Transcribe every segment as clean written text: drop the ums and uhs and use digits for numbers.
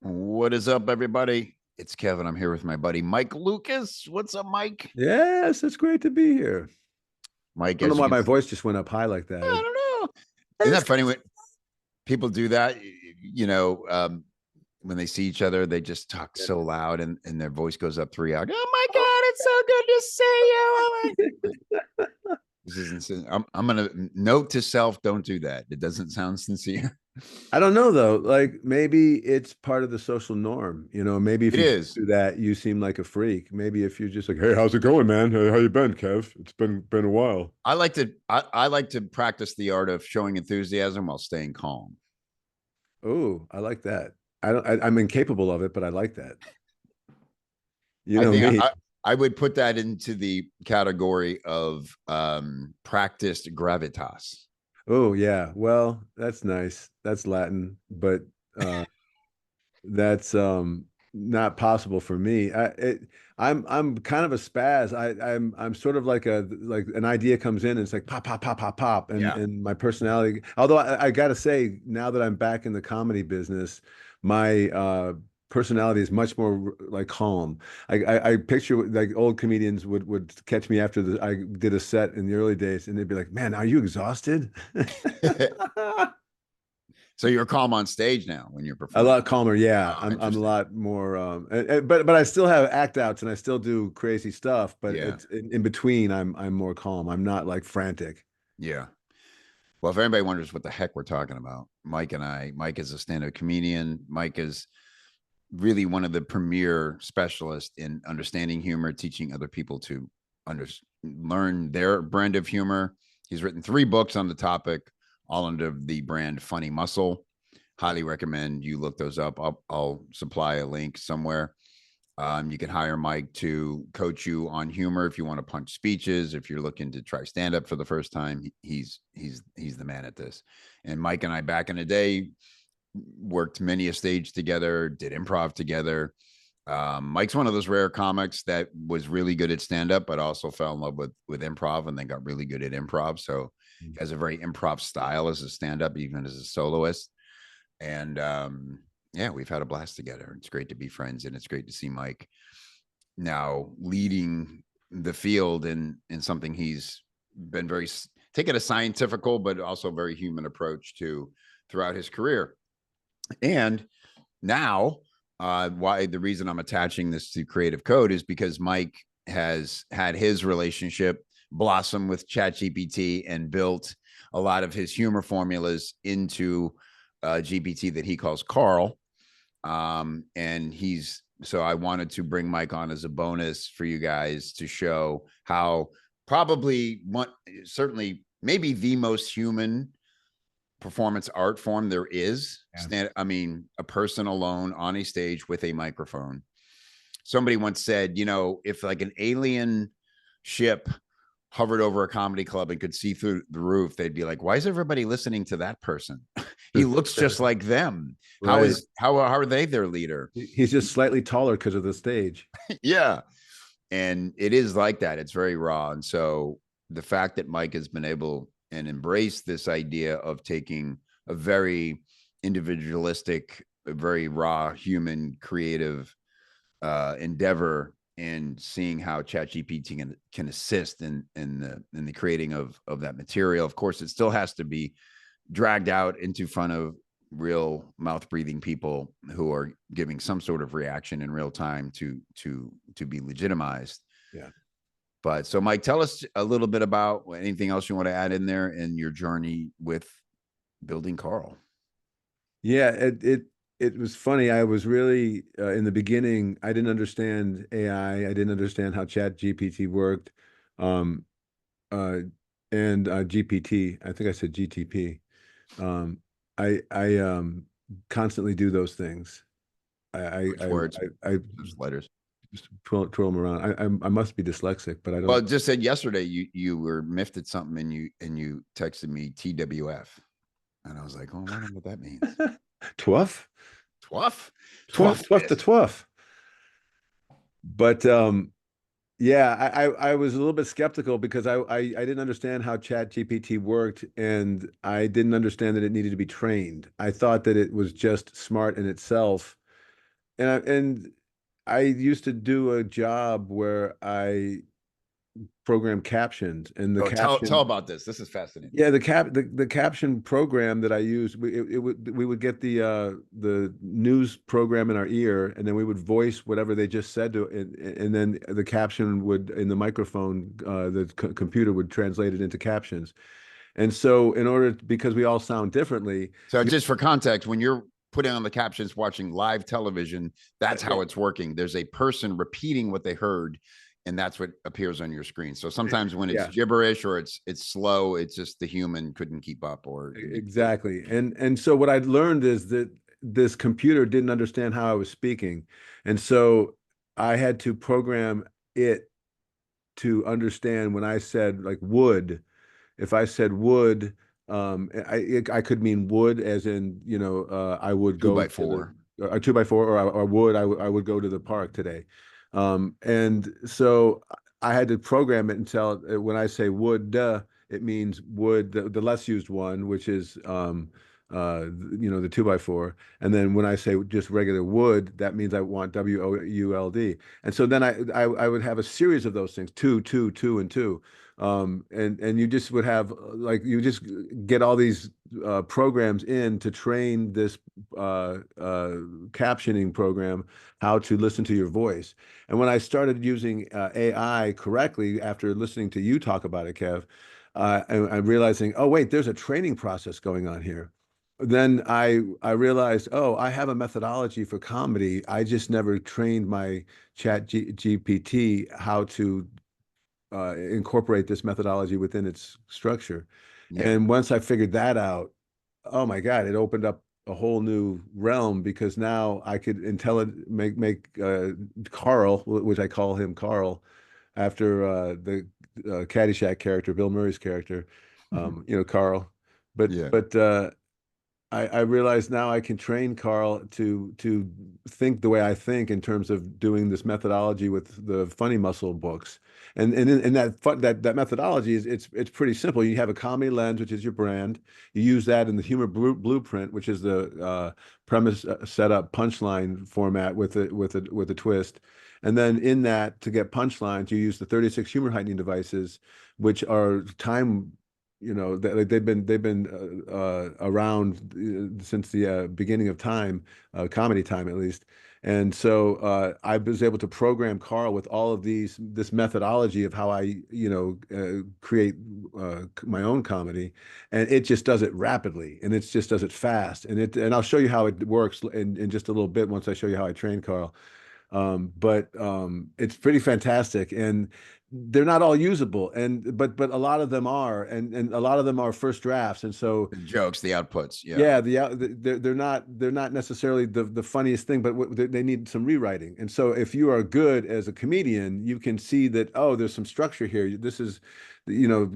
What is up, everybody? It's Kevin. I'm here with my buddy Mike Lucas. What's up, Mike? Yes, it's great to be here. Mike, I don't as know you why can my see, voice just went up high like that. I don't know. Isn't It's that funny when people do that? When they see each other, they just talk so loud and their voice goes up 3 hours. Oh my God, it's so good to see you. Oh this isn't. I'm gonna note to self: don't do that. It doesn't sound sincere. I don't know though. Like maybe it's part of the social norm. Maybe if It you is. do that, you seem like a freak. Maybe if you're just like, "Hey, how's it going, man? Hey, how you been, Kev? It's been a while." I like to practice the art of showing enthusiasm while staying calm. Oh, I like that. I don't. I'm incapable of it, but I like that. You I know think me. I would put that into the category of practiced gravitas. Oh yeah. Well, that's nice. That's Latin, but uh that's not possible for me. I'm kind of a spaz. I'm sort of like an idea comes in and it's like pop pop pop pop pop Yeah. and my personality. Although I gotta say now that I'm back in the comedy business, my personality is much more like calm. I picture like old comedians would catch me after I did a set in the early days and they'd be like, "Man, are you exhausted?" So you're calm on stage now when you're A performing. lot calmer, yeah. Oh, I'm a interesting. lot more but I still have act outs and I still do crazy stuff, but Yeah. it's in between I'm more calm. I'm not like frantic. Yeah. Well, if anybody wonders what the heck we're talking about, Mike is a stand-up comedian. Mike is really one of the premier specialists in understanding humor, teaching other people to under, learn their brand of humor. He's written 3 books on the topic, all under the brand Funny Muscle. Highly recommend you look those up. I'll supply a link somewhere. You can hire Mike to coach you on humor if you want to punch speeches. If you're looking to try stand up for the first time, he's the man at this. And Mike and I back in the day worked many a stage together, did improv together. Mike's one of those rare comics that was really good at stand up, but also fell in love with improv and then got really good at improv. So he has a very improv style as a stand up, even as a soloist. And yeah, we've had a blast together. It's great to be friends, and it's great to see Mike now leading the field in something he's been very taking a scientifical but also very human approach to throughout his career. And now, why the reason I'm attaching this to Creative Code is because Mike has had his relationship blossom with ChatGPT and built a lot of his humor formulas into GPT that he calls Carl. And so I wanted to bring Mike on as a bonus for you guys to show how probably certainly maybe the most human performance art form there is. Yeah. I mean, a person alone on a stage with a microphone. Somebody once said, if like an alien ship hovered over a comedy club and could see through the roof, they'd be like, "Why is everybody listening to that person? He looks just like them. Right. How are they their leader?" He's just slightly taller because of the stage. Yeah, and it is like that. It's very raw, and so the fact that Mike has been able and embrace this idea of taking a very individualistic, a very raw, human, creative endeavor and seeing how ChatGPT can assist in the creating of that material. Of course, it still has to be dragged out into front of real mouth breathing people who are giving some sort of reaction in real time to be legitimized. Yeah. But so, Mike, tell us a little bit about anything else you want to add in there in your journey with building Carl. Yeah, it was funny. I was really in the beginning, I didn't understand AI. I didn't understand how Chat GPT worked. Um uh and GPT, I think I said GTP. Um I constantly do those things. I I Which I words? I Those letters. just twirl them around. I must be dyslexic, but I Well, don't. it just said yesterday you were miffed at something and you texted me TWF, and I was like, oh, I wonder what that means. Twuff, Twuff, twuff, twuff twuff the this. twuff. But yeah, I was a little bit skeptical because I didn't understand how Chat GPT worked, and I didn't understand that it needed to be trained. I thought that it was just smart in itself, I used to do a job where I program captions, and the Oh, tell caption, about this. This is fascinating. yeah, the caption program that I used, we would get the news program in our ear, and then we would voice whatever they just said to it, and then the caption would in the microphone, the computer would translate it into captions. And so, because we all sound differently, So you just for context, when you're putting on the captions watching live television, that's how eh, it's working. There's a person repeating what they heard, and that's what appears on your screen. So sometimes when it's yeah, gibberish or it's slow, it's just the human couldn't keep up or exactly. And so what I'd learned is that this computer didn't understand how I was speaking, and so I had to program it to understand when I said like would. If I said would, I could mean would as in, I would two go by to the, four. a 2x4, or would I would go to the park today. And so I had to program it and tell it when I say would, it means would, the less used one, which is the 2x4. And then when I say just regular would, that means I want WOULD. And so then I would have a series of those things, two, two, two, and two. And you just would have like you just get all these programs in to train this captioning program how to listen to your voice. And when I started using AI correctly after listening to you talk about it, Kev, I'm realizing, oh wait, there's a training process going on here. Then I realized, oh, I have a methodology for comedy. I just never trained my GPT how to incorporate this methodology within its structure. Yeah. And once I figured that out, oh my God, it opened up a whole new realm because now I could make Carl, which I call him Carl, after the Caddyshack character, Bill Murray's character, Carl. But Yeah. but I realize now I can train Carl to think the way I think in terms of doing this methodology with the funny muscle books. And that methodology is it's pretty simple. You have a comedy lens, which is your brand. You use that in the humor blueprint, which is the premise, setup, punchline format with a twist. And then in that, to get punchlines, you use the 36 humor heightening devices, which are time, they've been around since the beginning of time, comedy time at least. And so I was able to program Carl with all of this methodology of how I, create my own comedy, and it just does it rapidly, and it just does it fast, and I'll show you how it works in just a little bit once I show you how I train Carl. But it's pretty fantastic, and they're not all usable, and but a lot of them are, and a lot of them are first drafts, and so The jokes, the outputs. Yeah. yeah, they're not necessarily the funniest thing, but they need some rewriting. And so if you are good as a comedian, you can see that, oh, there's some structure here. This is,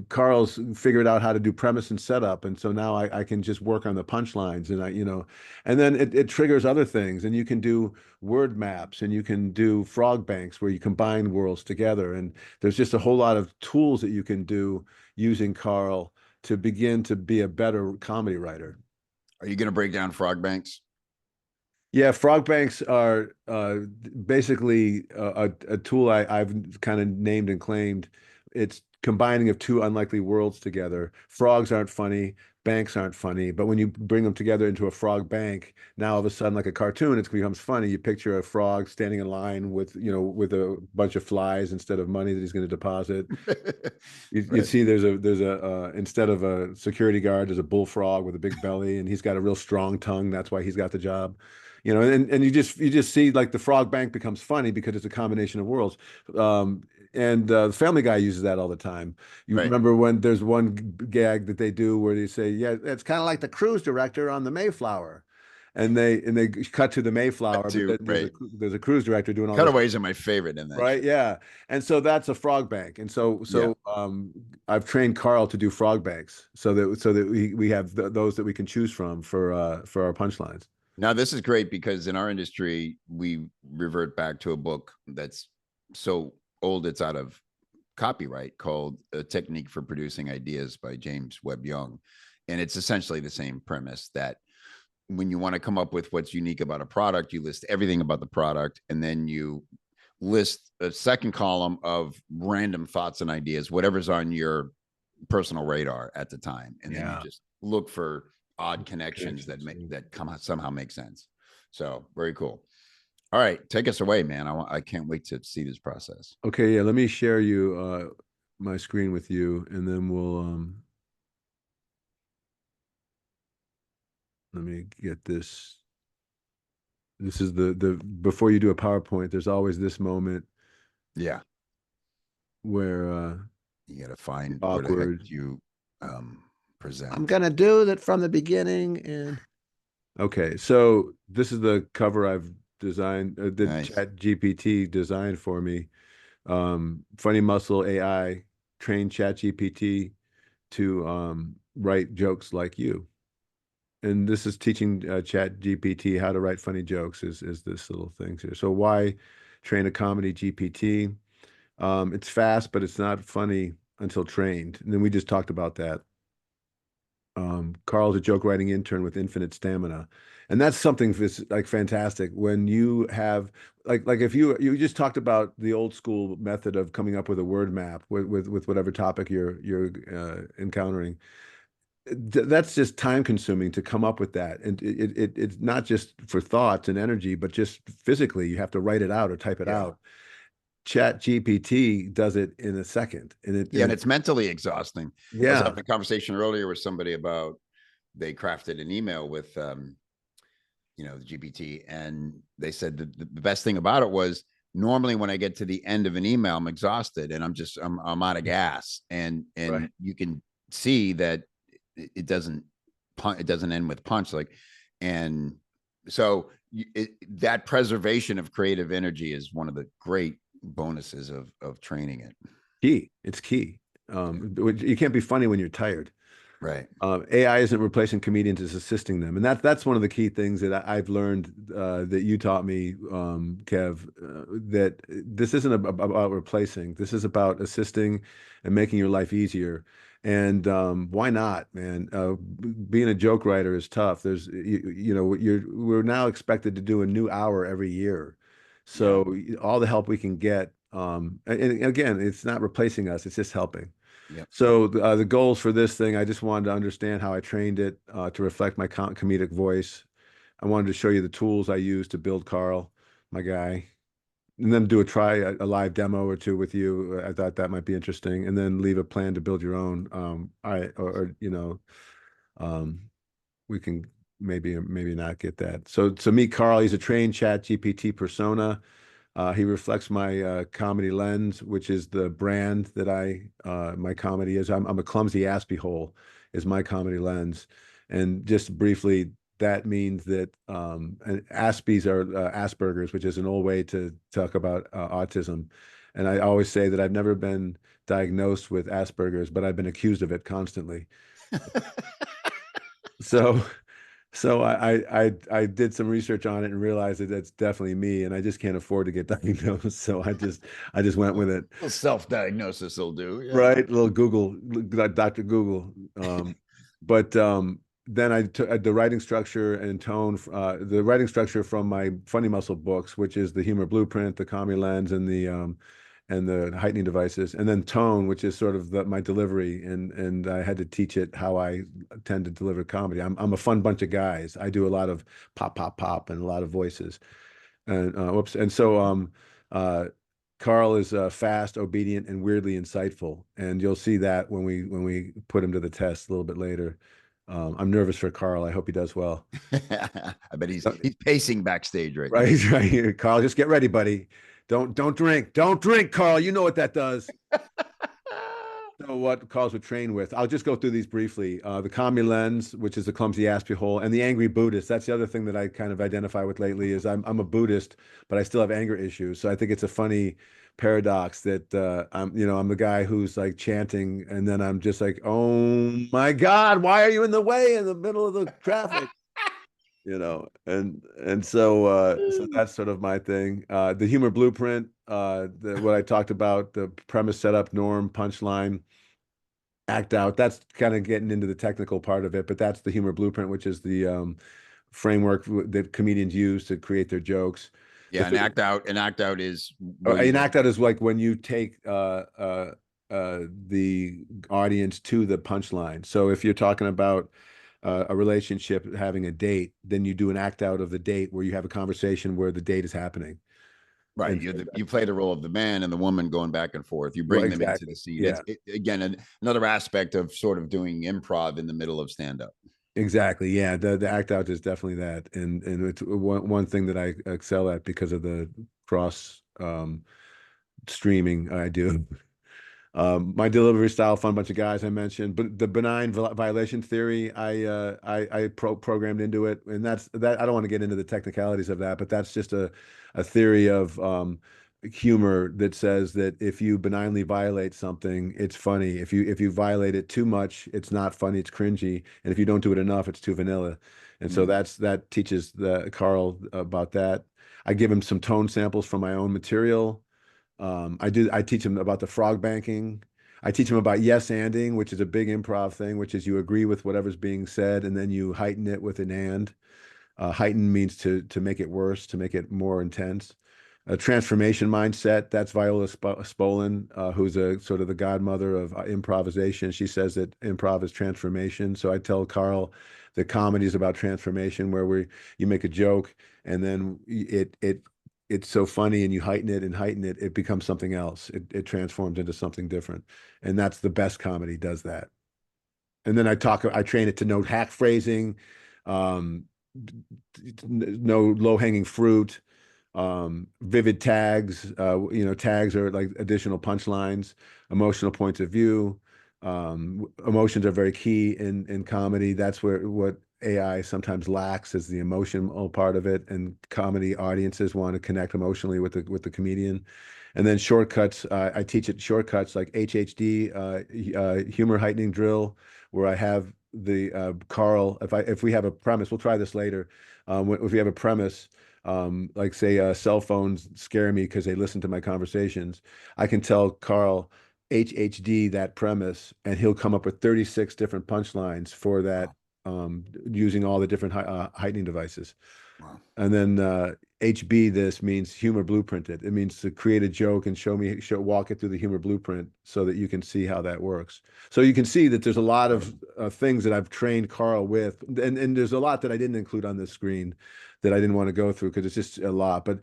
Carl's figured out how to do premise and setup, and so now I can just work on the punchlines, and then it triggers other things, and you can do word maps, and you can do frog banks where you combine worlds together, and there's just a whole lot of tools that you can do using Carl to begin to be a better comedy writer. Are you going to break down frog banks? Yeah, frog banks are basically a tool I've kind of named and claimed. It's combining of two unlikely worlds together. Frogs aren't funny, banks aren't funny, but when you bring them together into a frog bank, now all of a sudden, like a cartoon, it becomes funny. You picture a frog standing in line with a bunch of flies instead of money that he's going to deposit. You Right. see there's a instead of a security guard, there's a bullfrog with a big belly, and he's got a real strong tongue. That's why he's got the job. And you just see like the frog bank becomes funny because it's a combination of worlds. And the Family Guy uses that all the time. You Right. remember when there's one gag that they do where they say, "Yeah, it's kind of like the cruise director on the Mayflower," and they cut to the Mayflower, but then Too. Right. there's a cruise director doing all this. Cutaways are my favorite in that Right, show. yeah. And so that's a frog bank. And so Yeah. so I've trained Carl to do frog banks so that we have those that we can choose from for our punchlines. Now, this is great because in our industry, we revert back to a book that's so old it's out of copyright called A Technique for Producing Ideas by James Webb Young. And it's essentially the same premise that when you want to come up with what's unique about a product, you list everything about the product, and then you list a second column of random thoughts and ideas, whatever's on your personal radar at the time, and then you Yeah. just look for odd connections that Connections. make Yeah. that come somehow make sense. So very cool. All right, take us away, man. I can't wait to see this process. Okay, yeah, let me share you my screen with you, and then we'll let me get this. This is the before you do a PowerPoint, there's always this moment Yeah, where you got to find where the heck awkward. you I'm present. gonna do that from the beginning. And okay, so this is the cover I've designed, that Nice. Chat GPT designed for me. Funny Muscle AI trained Chat GPT to write jokes like you. And this is teaching Chat GPT how to write funny jokes is this little thing here. So why train a comedy GPT? It's fast, but it's not funny until trained. And then we just talked about that. Carl's a joke writing intern with infinite stamina. And that's something that's like fantastic when you have like if you just talked about the old school method of coming up with a word map with whatever topic you're encountering. That's just time consuming to come up with that. And it's not just for thoughts and energy, but just physically, you have to write it out or type it Yeah. out. Chat GPT does it in a second. And Yeah, and it's mentally exhausting. I was yeah, having a conversation earlier with somebody about they crafted an email with the GPT, and they said the best thing about it was normally when I get to the end of an email, I'm exhausted and I'm out of gas, and right. you can see that it doesn't end with punch, like, and so that preservation of creative energy is one of the great bonuses of training it. Key. It's key. Yeah. You can't be funny when you're tired. Right. AI isn't replacing comedians; it's assisting them, and that's one of the key things that I've learned that you taught me, Kev. That this isn't about replacing. This is about assisting and making your life easier. And why not, man? Being a joke writer is tough. We're now expected to do a new hour every year, Yeah. so all the help we can get. And again, it's not replacing us; it's just helping. Yep. So the goals for this thing, I just wanted to understand how I trained it to reflect my comedic voice. I wanted to show you the tools I use to build Carl, my guy, and then do a live demo or two with you. I thought that might be interesting, and then leave a plan to build your own. Um, we can maybe not get that. So meet Carl. He's a trained Chat GPT persona. He reflects my comedy lens, which is the brand that my comedy is. I'm a clumsy aspie hole is my comedy lens. And just briefly, that means that and Aspies are Asperger's, which is an old way to talk about autism. And I always say that I've never been diagnosed with Asperger's, but I've been accused of it constantly. So I did some research on it and realized that that's definitely me, and I just can't afford to get diagnosed. So I just went with it. A self-diagnosis will do. Yeah. Right, little Google, Dr. Google. But then I took the writing structure and tone, the writing structure from my Funny Muscle books, which is the humor blueprint, the comedy lens, and the heightening devices, and then tone, which is sort of my delivery, and I had to teach it how I tend to deliver comedy. I'm a fun bunch of guys. I do a lot of pop, pop, pop, and a lot of voices. And whoops. And so uh, Carl is fast, obedient, and weirdly insightful. And you'll see that when we put him to the test a little bit later. I'm nervous for Carl. I hope he does well. I bet he's pacing backstage right now. Right, right here, Carl. Just get ready, buddy. Don't drink. Don't drink, Carl. You know what that does. So what Carls would train with. I'll just go through these briefly. The Kami lens, which is the clumsy aspie hole, and the angry Buddhist. That's the other thing that I kind of identify with lately is I'm a Buddhist, but I still have anger issues. So I think it's a funny paradox that I'm the guy who's like chanting, and then I'm just like, oh my God, why are you in the way in the middle of the traffic? And so that's sort of my thing. The humor blueprint, what I talked about, the premise, setup, norm, punchline, act out. That's kind of getting into the technical part of it, but that's the humor blueprint, which is the framework that comedians use to create their jokes. The Yeah, an act out is where you An go. act out is like when you take the audience to the punchline. So if you're talking about a relationship having a date, then you do an act out of the date where you have a conversation where the date is happening. Right. And so You play the role of the man and the woman going back and forth. You well, bring them into exactly. the scene. Yeah, Again, another aspect of sort of doing improv in the middle of stand up. exactly. Yeah, the act out is definitely that, and it's one thing that I excel at because of the cross streaming I do. My delivery style, fun bunch of guys I mentioned, but the benign violation theory, I programmed into it, and that's that. I don't want to get into the technicalities of that, but that's just a theory of humor that says that if you benignly violate something, it's funny. If you violate it too much, it's not funny, it's cringy, and if you don't do it enough, it's too vanilla. And so Mm. that teaches the Carl about that. I give him some tone samples from my own material. I teach them about the frog banking. I teach them about yes anding, which is a big improv thing, which is you agree with whatever's being said and then you heighten it with an and. Heighten means to make it worse, to make it more intense. A transformation mindset. That's Viola Spolin, who's a sort of the godmother of improvisation. She says that improv is transformation. So I tell Carl the comedy is about transformation, where you make a joke and then it's so funny and you heighten it, it becomes something else. It transforms into something different. And that's the best comedy does that. And then I train it to know hack phrasing, um, no low-hanging fruit, vivid tags. Tags are like additional punchlines, emotional points of view. Emotions are very key in comedy. That's where what AI sometimes lacks is the emotional part of it, and comedy audiences want to connect emotionally with the comedian. And then shortcuts, I teach it shortcuts like HHD, humor heightening drill, where I have the Carl. If we have a premise, we'll try this later. If we have a premise, like say cell phones scare me because they listen to my conversations, I can tell Carl HHD that premise, and he'll come up with 36 different punchlines for that, Wow. using all the different heightening devices. Wow. And then HB, this means humor blueprinted. It means to create a joke and walk it through the humor blueprint so that you can see how that works. So you can see that there's a lot of things that I've trained Carl with, and there's a lot that I didn't include on this screen that I didn't want to go through because it's just a lot. But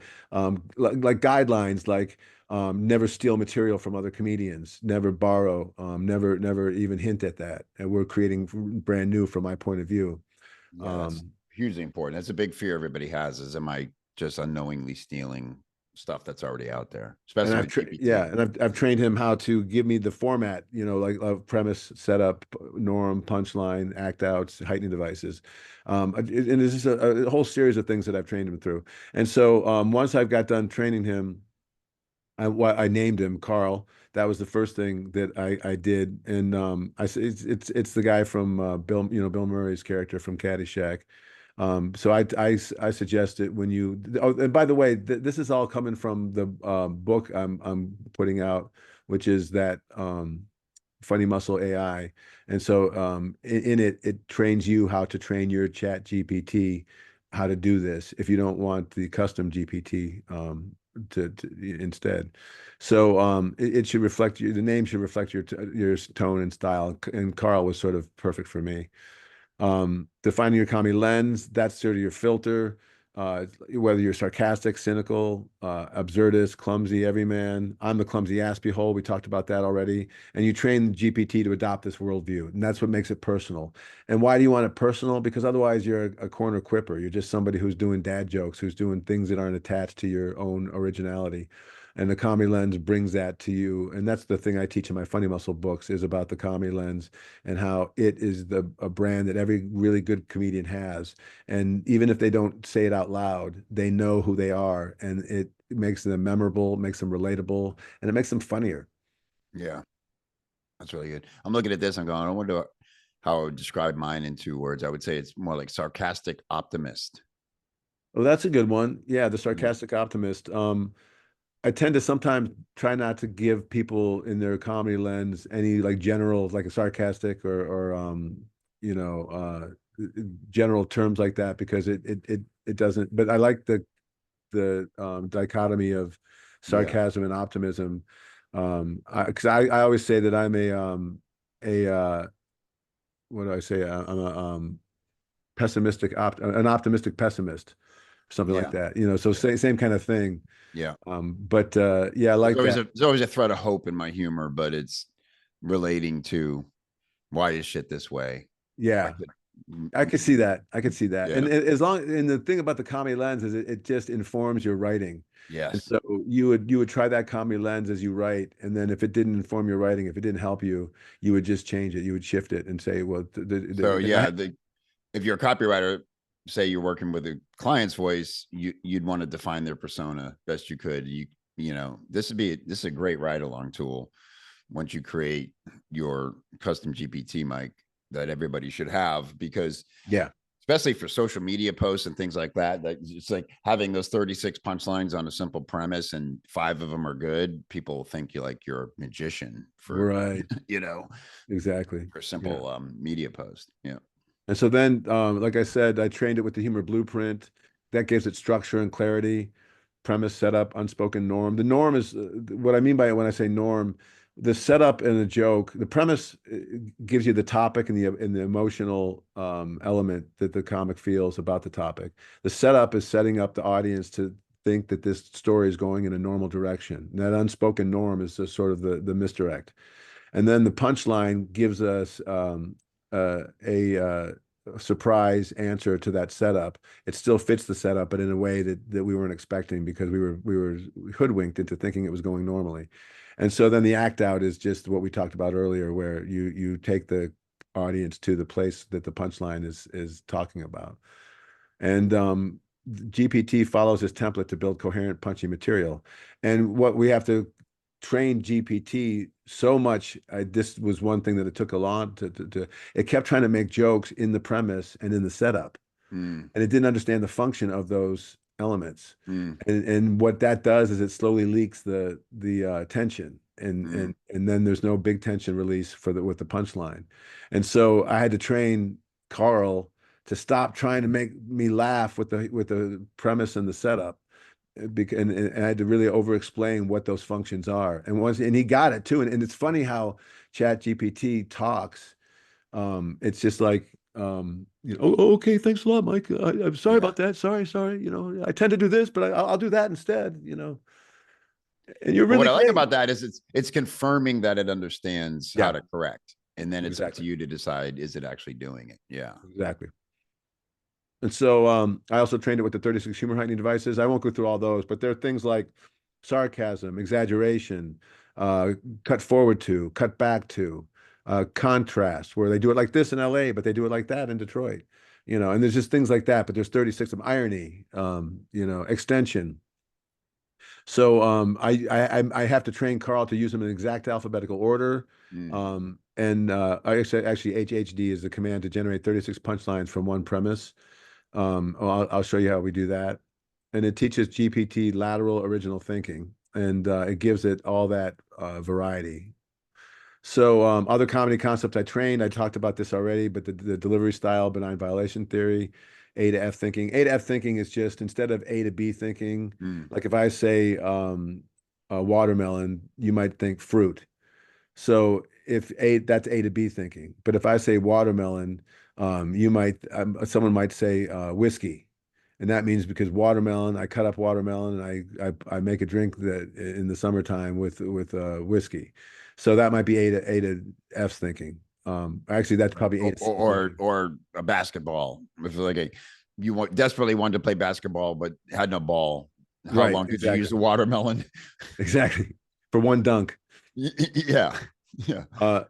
like guidelines, like never steal material from other comedians, never borrow, never even hint at that. And we're creating brand new from my point of view. Yeah, that's Um, hugely important. That's a big fear everybody has is am I just unknowingly stealing stuff that's already out there, And especially with GPT. I've trained him how to give me the format, like of premise, setup, norm, punchline, act outs, heightening devices. And this is a whole series of things that I've trained him through. And so once I've got done training him, I named him Carl. That was the first thing that I did, and it's the guy from Bill Murray's character from Caddyshack. So I suggest it when you. Oh, and by the way, this is all coming from the book I'm putting out, which is that Funny Muscle AI, and so in it it trains you how to train your Chat GPT how to do this if you don't want the custom GPT to instead. So it should reflect the name should reflect your tone and style. And Carl was sort of perfect for me. Defining your comedy lens, that's sort of your filter. Whether you're sarcastic, cynical, absurdist, clumsy, everyman. I'm the clumsy ass hole. We talked about that already. And you train the GPT to adopt this worldview. And that's what makes it personal. And why do you want it personal? Because otherwise you're a corner quipper. You're just somebody who's doing dad jokes, who's doing things that aren't attached to your own originality. And the comedy lens brings that to you. And that's the thing I teach in my Funny Muscle books is about the comedy lens and how it is a brand that every really good comedian has. And even if they don't say it out loud, they know who they are, and it makes them memorable, makes them relatable, and it makes them funnier. Yeah, that's really good. I'm looking at this. I'm going. I wonder how I would describe mine in 2 words. I would say it's more like sarcastic optimist. Well, that's a good one. Yeah, the Mm. sarcastic optimist. I tend to sometimes try not to give people in their comedy lens any like general, like a sarcastic or general terms like that because it doesn't. But I like the dichotomy of Yeah. sarcasm and optimism. Because I always say that I'm a what do I say? I'm a an optimistic pessimist, something like Yeah. that. You know, so Yeah. same kind of thing. Yeah. But yeah, I like that. There's always a thread of hope in my humor, but it's relating to why is shit this way? Yeah, Like, I could see that. I could see that. yeah. As long and the thing about the comedy lens is it just informs your writing. And Yes. so you would try that comedy lens as you write, and then if it didn't inform your writing, if it didn't help you, you would just change it. You would shift it and say, well, So and I, yeah, if you're a copywriter, say you're working with a client's voice, you'd want to define their persona best you could. This is a great ride along tool once you create your custom GPT mic that everybody should have, because yeah, especially for social media posts and things like that, it's like having those 36 punchlines on a simple premise and 5 of them are good. People think you're a magician for, right, you know, exactly, for a yeah. simple media post. Yeah. And so then, like I said, I trained it with the humor blueprint. That gives it structure and clarity, premise, setup, unspoken norm. The norm is what I mean by it when I say norm. The setup and the joke, the premise gives you the topic and the emotional element that the comic feels about the topic. The setup is setting up the audience to think that this story is going in a normal direction. And that unspoken norm is the sort of the misdirect. And then the punchline gives us a surprise answer to that setup. It still fits the setup, but in a way that we weren't expecting because we were hoodwinked into thinking it was going normally. And so then the act out is just what we talked about earlier, where you take the audience to the place that the punchline is talking about. And GPT follows this template to build coherent, punchy material. And what we have to train GPT so much, this was one thing that it took a lot it kept trying to make jokes in the premise and in the setup. Mm, And it didn't understand the function of those elements. mm, And what that does is it slowly leaks the tension. mm. And then there's no big tension release with the punchline. And so I had to train Carl to stop trying to make me laugh with the premise and the setup. And I had to really over explain what those functions are. And he got it too. And it's funny how Chat GPT talks. It's just like, oh, okay, thanks a lot, Mike. I'm sorry Yeah. about that. Sorry. I tend to do this, but I'll do that instead. And you're But what really I like great. about that is it's confirming that it understands how Yeah, to correct. And then it's up to exactly, you to decide, is it actually doing it? Yeah. exactly. And so I also trained it with the 36 humor heightening devices. I won't go through all those, but there are things like sarcasm, exaggeration, uh, cut forward to, cut back to, contrast, where they do it like this in LA, but they do it like that in Detroit. And there's just things like that, but there's 36 of irony, extension. So I have to train Carl to use them in exact alphabetical order. Mm. And actually HHD is the command to generate 36 punchlines from one premise. I'll show you how we do that. And it teaches GPT lateral original thinking, and it gives it all that variety. So other comedy concepts I trained, I talked about this already, but the delivery style, benign violation theory, A to F thinking. A to F thinking is just instead of A to B thinking, Mm. like if I say watermelon, you might think fruit. So if A, that's A to B thinking. But if I say watermelon, someone might say whiskey. And that means because watermelon, I cut up watermelon and I make a drink that in the summertime with whiskey. So that might be A to F's thinking. Actually, that's Right. probably A Or, to C's or, thinking. or a basketball. If like desperately wanted to play basketball, but had no ball. How Right, long could you use exactly. the watermelon? Exactly. For one dunk. Yeah. Yeah. Uh,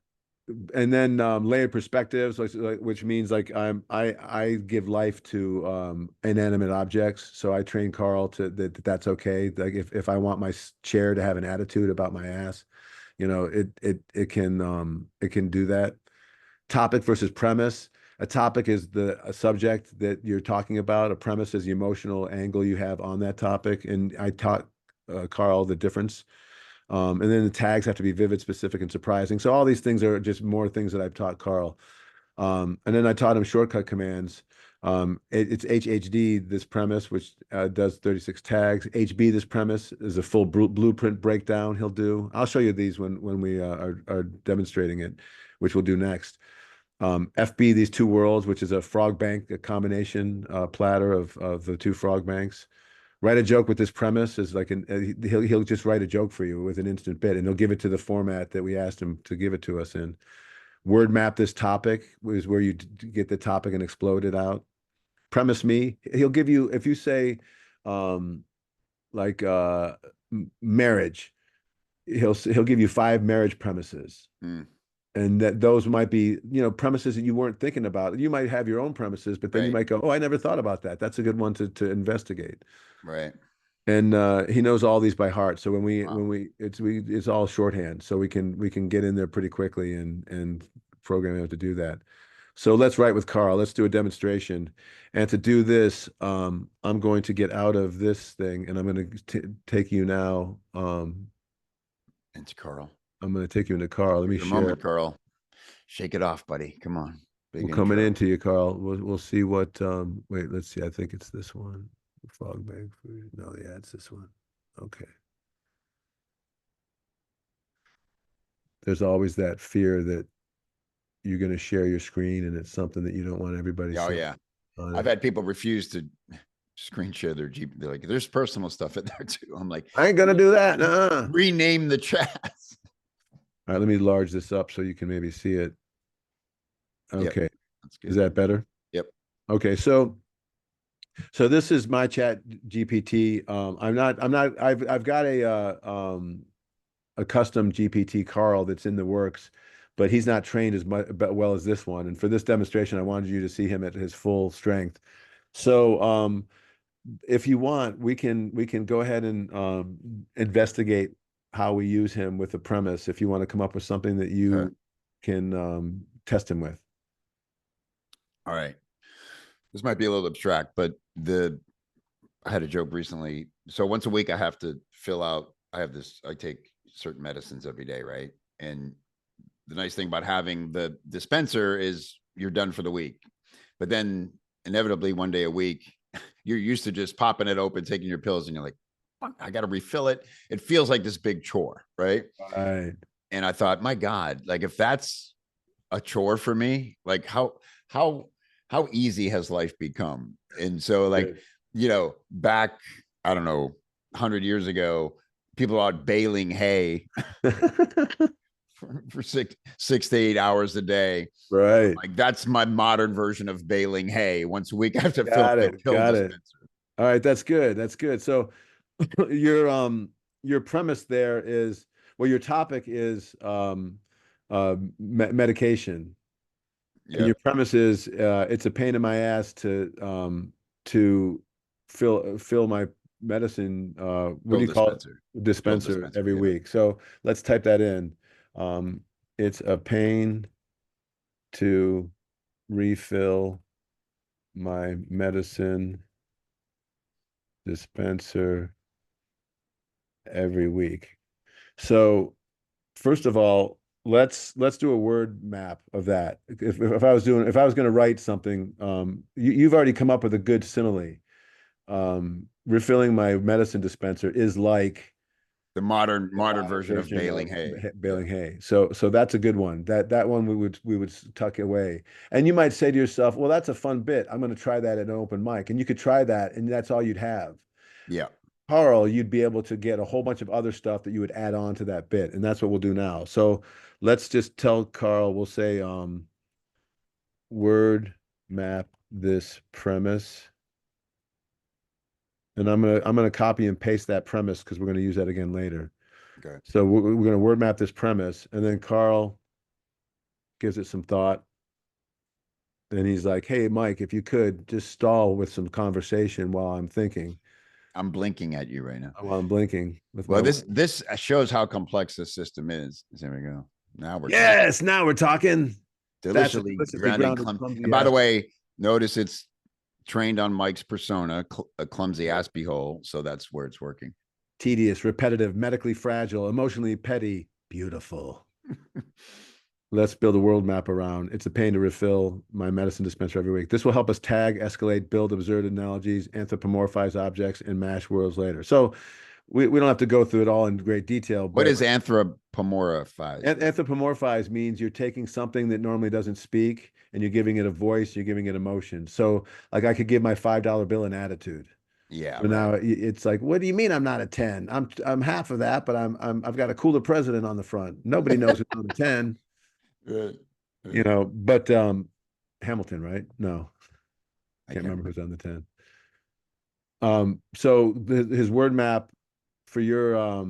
and then layered perspectives, which means like I give life to inanimate objects. So I train Carl that's okay. Like if I want my chair to have an attitude about my ass, it can do that. Topic versus premise. A topic is a subject that you're talking about. A premise is the emotional angle you have on that topic. And I taught Carl the difference. And then the tags have to be vivid, specific, and surprising. So all these things are just more things that I've taught Carl. And then I taught him shortcut commands. It's HHD, this premise, which does 36 tags. HB, this premise, is a full blueprint breakdown he'll do. I'll show you these when we are demonstrating it, which we'll do next. FB, these two worlds, which is a frog bank, a combination platter of the two frog banks. Write a joke with this premise is like he'll just write a joke for you with an instant bit, and he'll give it to the format that we asked him to give it to us in. Word map this topic is where you get the topic and explode it out. Premise me. He'll give you, if you say um like marriage, he'll give you 5 marriage premises. Mm, And that those might be, premises that you weren't thinking about. You might have your own premises, but then you right. might go, "Oh, I never thought about that. That's a good one to investigate." Right. And he knows all these by heart. So Wow. it's all shorthand. So we can get in there pretty quickly and program him to do that. So let's write with Carl. Let's do a demonstration. And to do this, I'm going to get out of this thing and I'm going to take you now. It's Carl. I'm going to take you into Carl. Let me Here's your share. moment, Carl. Shake it off, buddy. Come on. We're Big coming intro. into you, Carl. We'll see what wait, let's see. I think it's this one. Fog bag food. No, yeah, it's this one. Okay. There's always that fear that you're going to share your screen and it's something that you don't want everybody Oh seeing yeah. on I've it. had people refuse to screen share their Jeep. They're like, there's personal stuff in there too. I'm like, I ain't gonna do that. Nuh-uh. rename the chats. All right, let me large this up so you can maybe see it. Yep. Okay. That's Is good. that better? Yep. Okay, so this is my chat GPT. I've got a custom GPT Carl that's in the works, but he's not trained as much but well as this one. And for this demonstration, I wanted you to see him at his full strength. So if you want, we can go ahead and investigate how we use him with the premise if you want to come up with something that Okay. you can test him with. All right. This might be a little abstract, but I had a joke recently. So once a week I have to fill out, I take certain medicines every day, right? And the nice thing about having the dispenser is you're done for the week. But then inevitably one day a week, you're used to just popping it open, taking your pills, and you're like, I got to refill it. It feels like this big chore, right? Right. And I thought, my God, like if that's a chore for me, like how how easy has life become? And so, like, Good. back, I don't know, 100 years ago, people out baling hay for 6 to 8 hours a day. Right. Like that's my modern version of baling hay. Once a week, I have to fill Got my it. pill Got it. dispenser. All right, that's good. That's good. So your premise there is, well, your topic is medication. And your Yep. premise is it's a pain in my ass to fill my medicine what Pill do you call dispenser. it? Pill Dispenser dispenser. every Yep. week. So let's type that in. Um, it's a pain to refill my medicine dispenser every week. So first of all, let's do a word map of that. If I was going to write something, you've already come up with a good simile. Refilling my medicine dispenser is like The modern modern version of version baling of hay. Yeah. baling hay. So that's a good one. That one we would tuck away. And you might say to yourself, well, that's a fun bit. I'm going to try that at an open mic. And you could try that, and that's all you'd have. Yeah. Carl, you'd be able to get a whole bunch of other stuff that you would add on to that bit. And that's what we'll do now. So let's just tell Carl, we'll say word map this premise. And I'm gonna copy and paste that premise because we're gonna use that again later. Okay. So we're gonna word map this premise, and then Carl gives it some thought. And he's like, "Hey, Mike, if you could just stall with some conversation while I'm thinking, I'm blinking at you right now. while I'm blinking with my Well, wife." this shows how complex this system is. There we go. Now we're talking. Yes, now we're talking. That's a Deliciously deliciously grounded, grounded, clumsy. And clumsy by the ass. way, notice it's trained on Mike's persona, a clumsy ass beehole. So that's where it's working. Tedious, repetitive, medically fragile, emotionally petty, beautiful. Let's build a world map around. It's a pain to refill my medicine dispenser every week. This will help us tag, escalate, build absurd analogies, anthropomorphize objects, and mash worlds later. So we don't have to go through it all in great detail, What but is anthropomorphized? anthropomorphize means you're taking something that normally doesn't speak and you're giving it a voice, you're giving it emotion. So like I could give my $5 bill an attitude. Yeah, So now right. it's like, what do you mean I'm not a 10? I'm half of that, but I've got a cooler president on the front. Nobody knows who's on the 10, Right. you Right. know, but Hamilton, right? No, I can't can't remember remember. who's on the 10. So his word map for your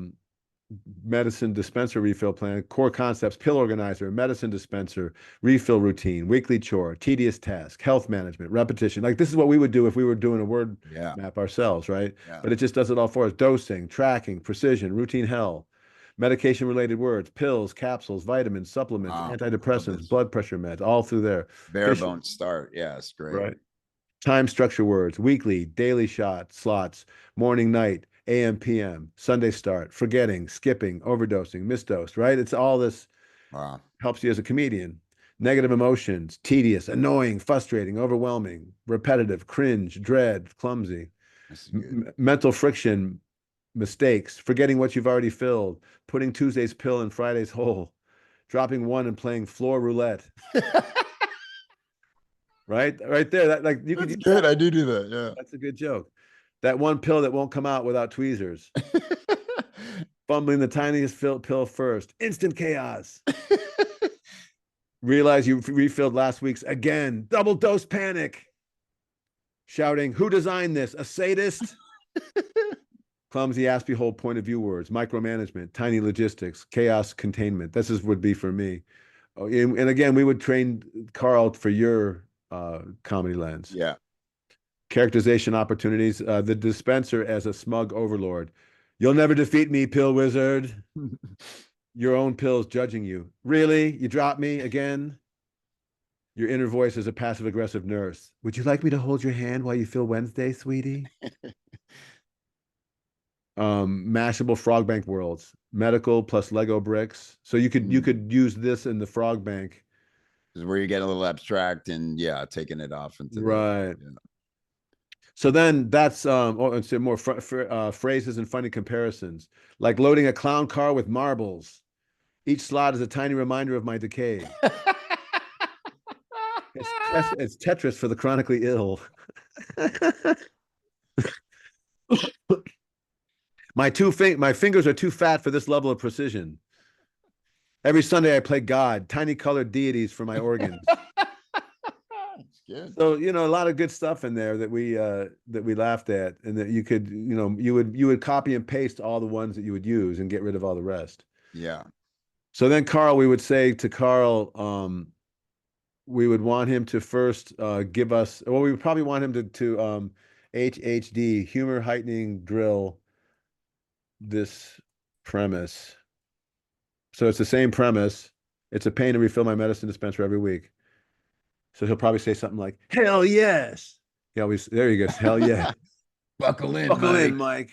medicine dispenser refill plan, core concepts, pill organizer, medicine dispenser, refill routine, weekly chore, tedious task, health management, repetition. Like this is what we would do if we were doing a word Yeah. map ourselves, right? Yeah. But it just does it all for us. Dosing, tracking, precision, routine hell, medication related words, pills, capsules, vitamins, supplements, Wow. I love antidepressants, this. blood pressure meds, all through there. Bare Fish, bones start. Yeah, it's great. right? Time structure words, weekly, daily shot, slots, morning, night, AM, PM, Sunday start, forgetting, skipping, overdosing, misdosed, right? It's all this Wow. helps you as a comedian. Negative emotions, tedious, annoying, frustrating, overwhelming, repetitive, cringe, dread, clumsy, This is good. mental friction, mistakes, forgetting what you've already filled, putting Tuesday's pill in Friday's hole, dropping one and playing floor roulette, right? Right there. That like you could That's use good. that. I do that. That's a good joke. That one pill that won't come out without tweezers. Yeah. Fumbling the tiniest pill first. Instant chaos. Realize you refilled last week's again. Double dose panic. Shouting, who designed this? A sadist? Clumsy, aspie hole point of view words. Micromanagement. Tiny logistics. Chaos containment. This is would be for me. Oh, and again, we would train Carl for your comedy lens. Yeah. Characterization opportunities. The dispenser as a smug overlord. You'll never defeat me, pill wizard. Your own pills judging you. Really? You dropped me again? Your inner voice is a passive aggressive nurse. Would you like me to hold your hand while you feel Wednesday, sweetie? Mashable frog bank worlds. Medical plus Lego bricks. So you Mm. could use this in the frog bank. This is where you get a little abstract and yeah, taking it off into the Right. yeah. So then that's it's more phrases and funny comparisons, like loading a clown car with marbles. Each slot is a tiny reminder of my decay. It's Tetris for the chronically ill. My fingers are too fat for this level of precision. Every Sunday I play God, tiny colored deities for my organs. It's good. So, you know, a lot of good stuff in there that we laughed at and that you could, you know, you would copy and paste all the ones that you would use and get rid of all the rest. Yeah. So then Carl, we would say to Carl, we would want him to first give us, well, we would probably want him to HHD, humor heightening drill this premise. So it's the same premise. It's a pain to refill my medicine dispenser every week. So he'll probably say something like, hell yes. He always, there he goes, hell yeah. Buckle in, Buckle in, Mike. Mike.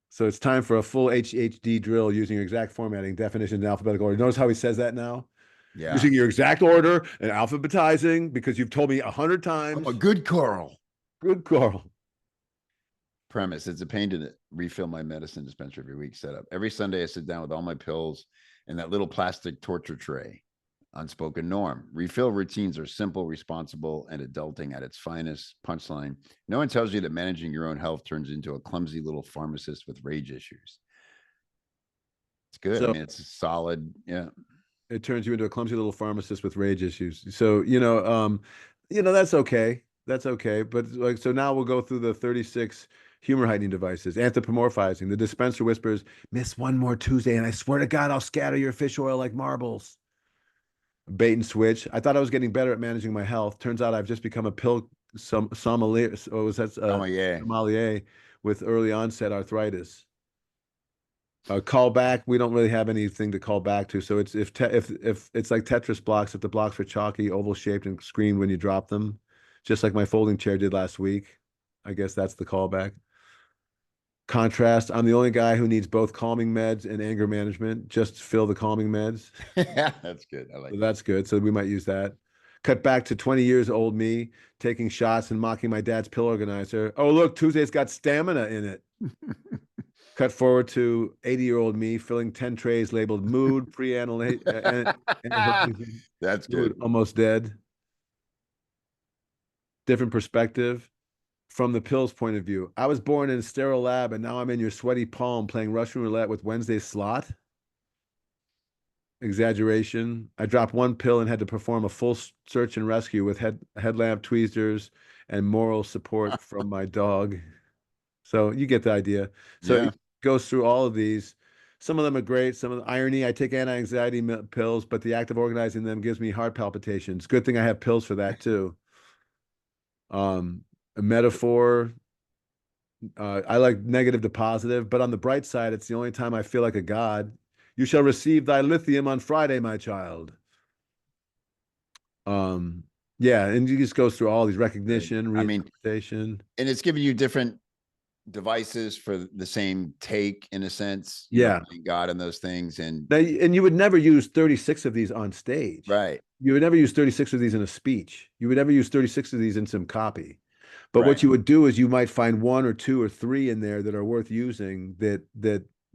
So it's time for a full HHD drill using your exact formatting, definitions, and alphabetical order. Notice how he says that now? Yeah. Using your exact order and alphabetizing because you've told me 100 I'm a times. good Carl. Good, Carl. Premise. It's a pain to refill my medicine dispenser every week setup. Every Sunday, I sit down with all my pills in that little plastic torture tray. Unspoken norm. Refill routines are simple, responsible, and adulting at its finest. Punchline. No one tells you that managing your own health turns into a clumsy little pharmacist with rage issues. It's good. I So mean, it's solid. Yeah. it turns you into a clumsy little pharmacist with rage issues. So, that's okay. That's okay. But like, so now we'll go through the 36 humor heightening devices, anthropomorphizing. The dispenser whispers, miss one more Tuesday, and I swear to God, I'll scatter your fish oil like marbles. Bait and switch. I thought I was getting better at managing my health. Turns out I've just become a pill sommelier. Or was that Oh, yeah. sommelier with early onset arthritis? Call back. We don't really have anything to call back to. So it's if it's like Tetris blocks. If the blocks are chalky, oval shaped, and screamed when you drop them, just like my folding chair did last week. I guess that's the callback. Contrast, I'm the only guy who needs both calming meds and anger management. Just fill the calming meds. Yeah, that's good. I So like that. that's good. So we might use that. Cut back to 20 years old me taking shots and mocking my dad's pill organizer. Oh, look, Tuesday's got stamina in it. Cut forward to 80-year-old me filling 10 trays labeled mood, pre-analyzing, That's mood, good. almost dead. Different perspective from the pill's point of view. I was born in a sterile lab and now I'm in your sweaty palm playing Russian roulette with Wednesday's slot. Exaggeration. I dropped one pill and had to perform a full search and rescue with headlamp tweezers and moral support from my dog. So you get the idea. So Yeah. it goes through all of these. Some of them are great. Some of the irony. I take anti-anxiety pills, but the act of organizing them gives me heart palpitations. Good thing I have pills for that too. A metaphor. I like negative to positive, but on the bright side, it's the only time I feel like a god. You shall receive thy lithium on Friday, my child. Um, yeah, and he just goes through all these Good. recognition, I mean, reinterpretation. and it's giving you different devices for the same take in a sense, Yeah. playing God and those things. And Now, and you would never use 36 of these on stage. right, You would never use 36 of these in a speech. You would never use 36 of these in some copy. But what right. you would do is you might find one or two or three in there that are worth using that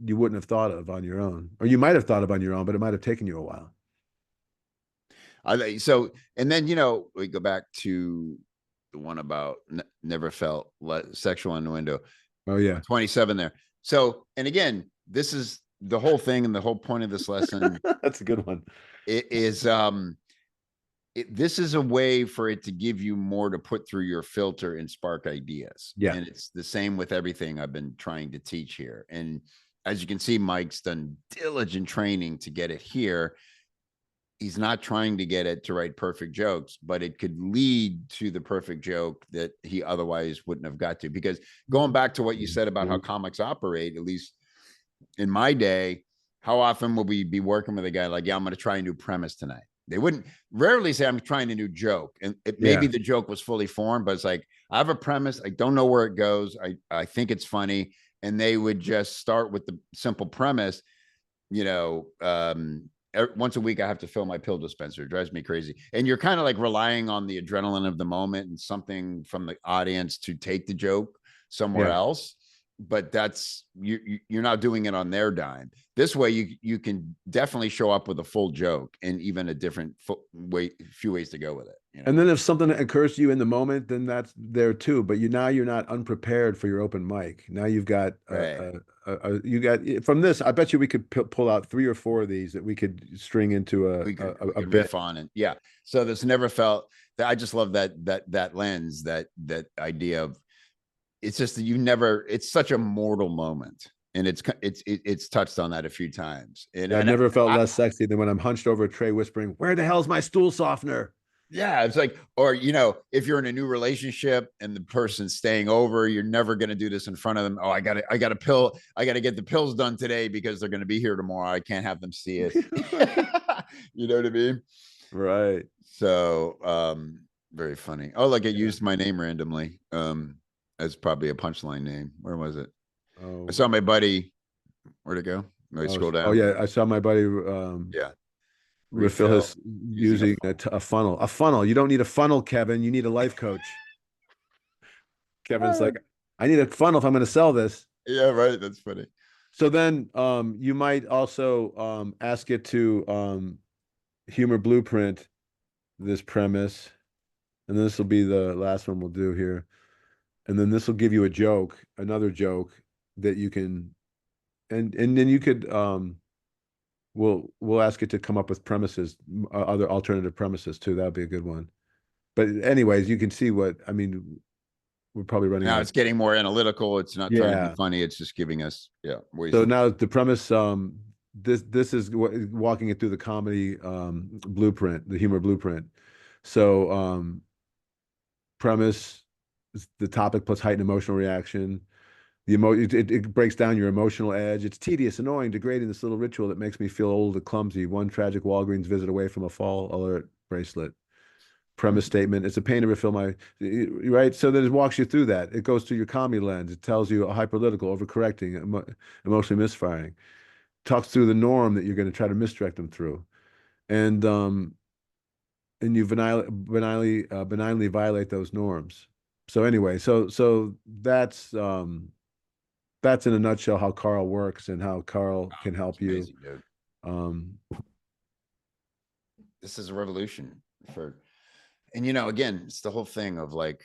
you wouldn't have thought of on your own, or you might have thought of on your own, but it might have taken you a while. So, and then, we go back to the one about never felt sexual innuendo, Oh yeah, 27 there. So, and again, this is the whole thing. And the whole point of this lesson that's a good one. is, this is a way for it to give you more to put through your filter and spark ideas. Yeah, And it's the same with everything I've been trying to teach here. And as you can see, Mike's done diligent training to get it here. He's not trying to get it to write perfect jokes, but it could lead to the perfect joke that he otherwise wouldn't have got to. Because going back to what you said about how comics operate, at least in my day, how often will we be working with a guy like, yeah, I'm going to try a new premise tonight? They wouldn't rarely say, I'm trying a new joke. And maybe the joke was fully formed, but it's like, I have a premise. I don't know where it goes. I think it's funny. And they would just start with the simple premise, once a week I have to fill my pill dispenser. It drives me crazy. And you're kind of like relying on the adrenaline of the moment and something from the audience to take the joke somewhere yeah. else. But that's you're not doing it on their dime. This way you can definitely show up with a full joke and even a different few ways to go with it. And then if something occurs to you in the moment, then that's there too. But you're not unprepared for your open mic. Now you've got Right. you got from this. I bet you we could pull out 3 or 4 of these that we could string into we could, a bit. riff on it. Yeah. So this never felt that. I just love that lens, that idea of, it's just that it's such a mortal moment. And it's touched on that a few times. And, I've and never felt less sexy than when I'm hunched over a tray whispering, "Where the hell's my stool softener?" yeah, it's like, or, if you're in a new relationship and the person's staying over, you're never going to do this in front of them. Oh, I got a pill. I got to get the pills done today because they're going to be here tomorrow. I can't have them see it. You know what I mean? Right. So, very funny. Oh, like it used my name randomly. As probably a punchline name. Where was it? I Oh. saw my buddy. Where'd it go? I scroll down. Oh yeah, I saw my buddy Yeah. refill Refill his using using a funnel. A funnel. You don't need a funnel, Kevin. You need a life coach. Kevin's like, I need a funnel if I'm going to sell this. Yeah, right. That's funny. So then you might also ask it to humor blueprint this premise. And this will be the last one we'll do here. And then this will give you a joke, another joke that you can, and then you could we'll ask it to come up with premises, other alternative premises too. That'd be a good one. But anyways, you can see what I mean. We're probably running Now out. it's getting more analytical. It's not trying to be Yeah. funny. It's just giving us, ways. So now the premise, this is walking it through the comedy blueprint, the humor blueprint. So premise is the topic plus heightened emotional reaction. It breaks down your emotional edge. It's tedious, annoying, degrading, this little ritual that makes me feel old and clumsy. One tragic Walgreens visit away from a fall alert bracelet. premise statement. It's a pain to refill my, right? So then it walks you through that. It goes through your commie lens. It tells you hyperlitical, overcorrecting, emotionally misfiring. Talks through the norm that you're going to try to misdirect them through. And and you benignly violate those norms. So anyway, so that's in a nutshell how Carl works and how Carl can help It's you. amazing, dude. Um, This is a revolution for, and again, it's the whole thing of like,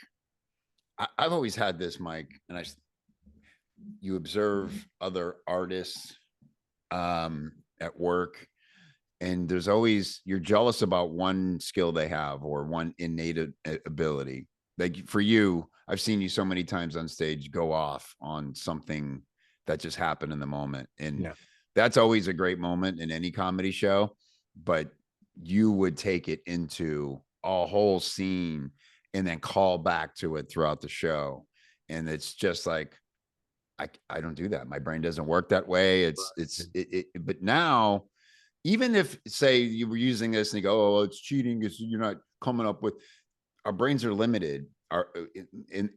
I've always had this, Mike, and you observe other artists at work, and there's always, you're jealous about one skill they have or one innate ability. Like for you, I've seen you so many times on stage go off on something that just happened in the moment, and yeah, that's always a great moment in any comedy show. But you would take it into a whole scene and then call back to it throughout the show, and it's just like, I don't do that. My brain doesn't work that way. But now, even if say you were using this and you go, oh, it's cheating, you're not coming up with, our brains are limited,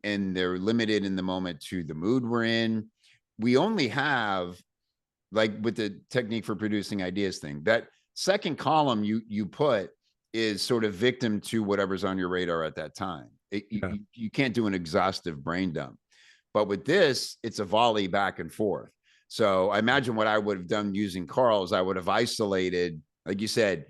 and they're limited in the moment to the mood we're in. We only have, like with the technique for producing ideas thing, that second column you put is sort of victim to whatever's on your radar at that time. yeah, You can't do an exhaustive brain dump. But with this, it's a volley back and forth. So I imagine what I would have done using Carl is I would have isolated, like you said,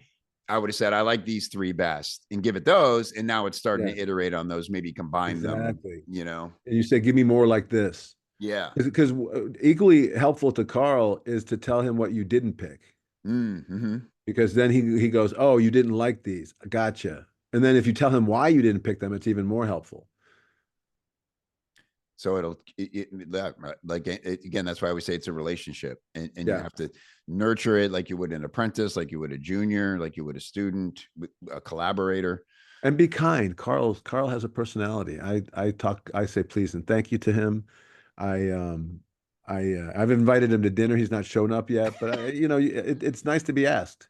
I would have said, I like these three best and give it those. And now it's starting yeah, to iterate on those, maybe combine them, exactly. you know? And you say, give me more like this. Yeah. Because equally helpful to Carl is to tell him what you didn't pick. Mm-hmm. Because then he goes, oh, you didn't like these. Gotcha. And then if you tell him why you didn't pick them, it's even more helpful. So again, that's why I always say it's a relationship, and you Yeah. have to nurture it like you would an apprentice, like you would a junior, like you would a student, a collaborator. And be kind. Carl has a personality. I say please and thank you to him. I I've invited him to dinner. He's not shown up yet, but it's nice to be asked.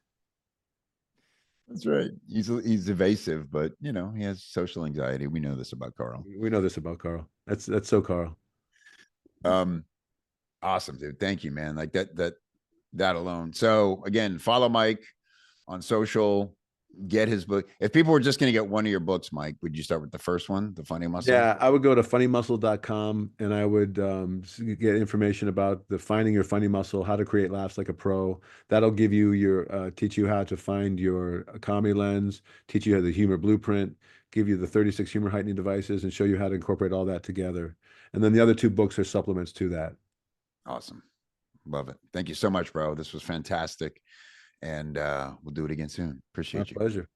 That's right. He's evasive, but he has social anxiety. We know this about Carl. We know this about Carl. That's so Carl. Um, awesome, dude. Thank you, man. Like that alone. So again, follow Mike on social. Get his book. If people were just going to get one of your books, Mike, would you start with the first one, The Funny Muscle? Yeah, I would go to funnymuscle.com and I would get information about the finding your funny muscle, how to create laughs like a pro. That'll give you teach you how to find your comedy lens, teach you how the humor blueprint, give you the 36 humor heightening devices, and show you how to incorporate all that together. And then the other two books are supplements to that. Awesome. Love it. Thank you so much, bro. This was fantastic. And we'll do it again soon. My Appreciate you. pleasure.